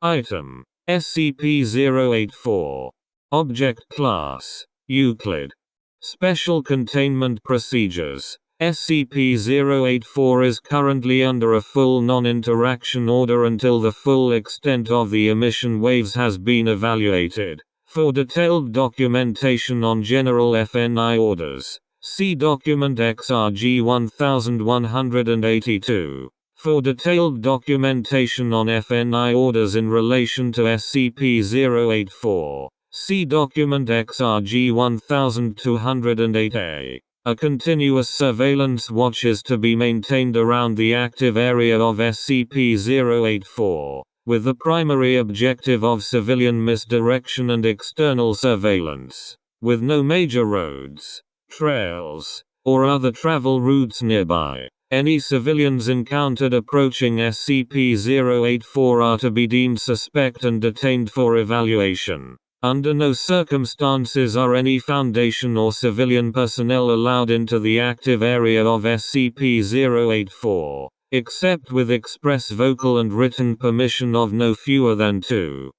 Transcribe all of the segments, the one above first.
Item: SCP-084. Object Class: Euclid. Special Containment Procedures: SCP-084 is currently under a full non-interaction order until the full extent of the emission waves has been evaluated. For detailed documentation on general FNI orders, see Document XRG 1182. For detailed documentation on FNI orders in relation to SCP-084, see Document XRG 1208A. A continuous surveillance watch is to be maintained around the active area of SCP-084, with the primary objective of civilian misdirection and external surveillance. With no major roads, trails, or other travel routes nearby, any civilians encountered approaching SCP-084 are to be deemed suspect and detained for evaluation. Under no circumstances are any Foundation or civilian personnel allowed into the active area of SCP-084, except with express vocal and written permission of no fewer than 2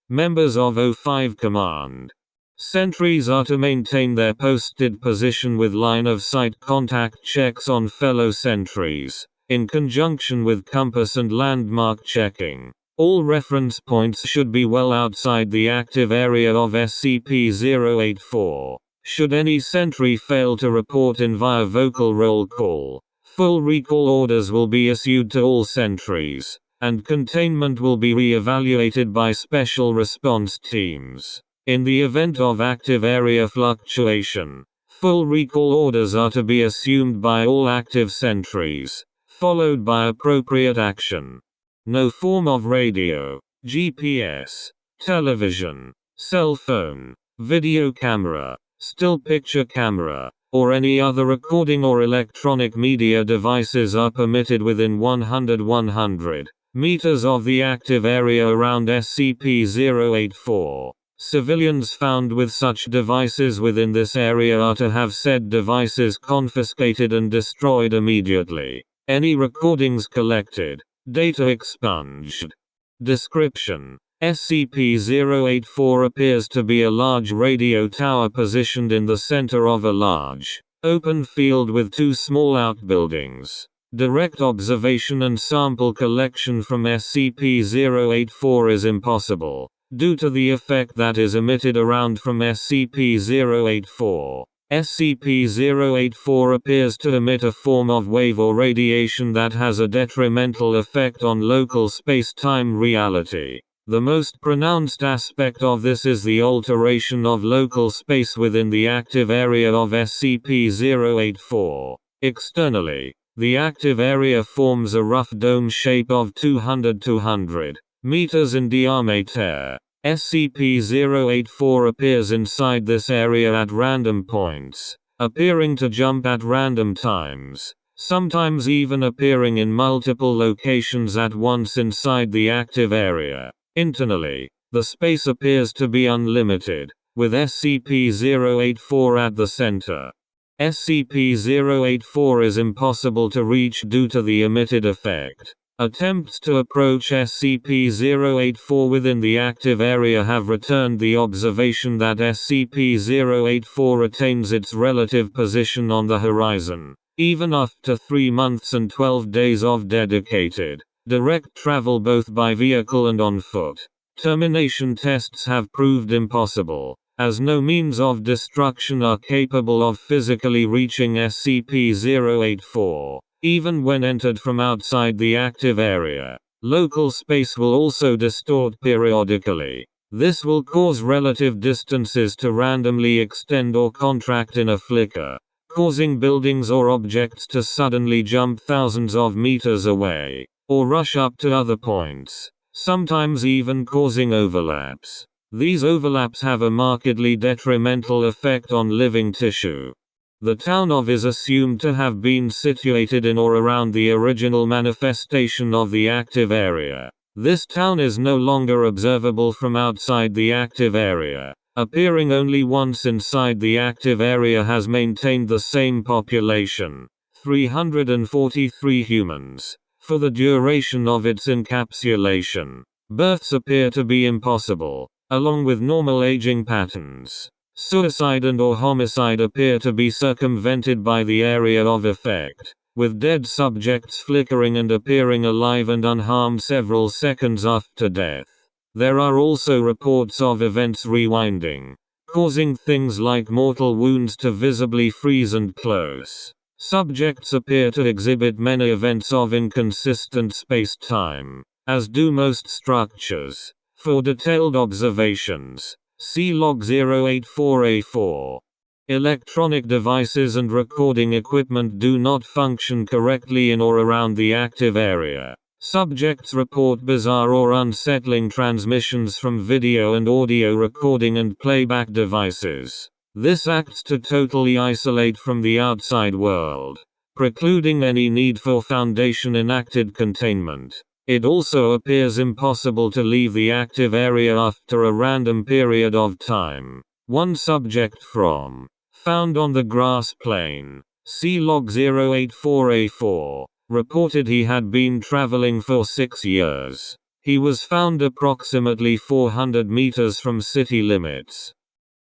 members of O5 Command. Sentries are to maintain their posted position with line-of-sight contact checks on fellow sentries, in conjunction with compass and landmark checking. All reference points should be well outside the active area of SCP-084. Should any sentry fail to report in via vocal roll call, full recall orders will be issued to all sentries, and containment will be re-evaluated by special response teams. In the event of active area fluctuation, full recall orders are to be assumed by all active sentries, followed by appropriate action. No form of radio, GPS, television, cell phone, video camera, still picture camera, or any other recording or electronic media devices are permitted within 100 meters of the active area around SCP-084. Civilians found with such devices within this area are to have said devices confiscated and destroyed immediately. Any recordings collected, data expunged. Description: SCP-084 appears to be a large radio tower positioned in the center of a large, open field with 2 small outbuildings. Direct observation and sample collection from SCP-084 is impossible, due to the effect that is emitted around from SCP-084. SCP-084 appears to emit a form of wave or radiation that has a detrimental effect on local space-time reality. The most pronounced aspect of this is the alteration of local space within the active area of SCP-084. Externally, the active area forms a rough dome shape of 200 meters in diameter. SCP-084 appears inside this area at random points, appearing to jump at random times, sometimes even appearing in multiple locations at once inside the active area. Internally, the space appears to be unlimited, with SCP-084 at the center. SCP-084 is impossible to reach due to the emitted effect. Attempts to approach SCP-084 within the active area have returned the observation that SCP-084 retains its relative position on the horizon, even after 3 months and 12 days of dedicated, direct travel both by vehicle and on foot. Termination tests have proved impossible, as no means of destruction are capable of physically reaching SCP-084. Even when entered from outside the active area, local space will also distort periodically. This will cause relative distances to randomly extend or contract in a flicker, causing buildings or objects to suddenly jump thousands of meters away, or rush up to other points, sometimes even causing overlaps. These overlaps have a markedly detrimental effect on living tissue. The town of is assumed to have been situated in or around the original manifestation of the active area. This town is no longer observable from outside the active area. Appearing only once inside the active area has maintained the same population, 343 humans, for the duration of its encapsulation. Births appear to be impossible, along with normal aging patterns. Suicide and/or homicide appear to be circumvented by the area of effect, with dead subjects flickering and appearing alive and unharmed several seconds after death. There are also reports of events rewinding, causing things like mortal wounds to visibly freeze and close. Subjects appear to exhibit many events of inconsistent space-time, as do most structures. For detailed observations, see Log 084A4. Electronic devices and recording equipment do not function correctly in or around the active area. Subjects report bizarre or unsettling transmissions from video and audio recording and playback devices. This acts to totally isolate from the outside world, precluding any need for Foundation enacted containment. It also appears impossible to leave the active area after a random period of time. One subject from found on the grass plain, see Log 084A4, reported he had been traveling for 6 years. He was found approximately 400 meters from city limits.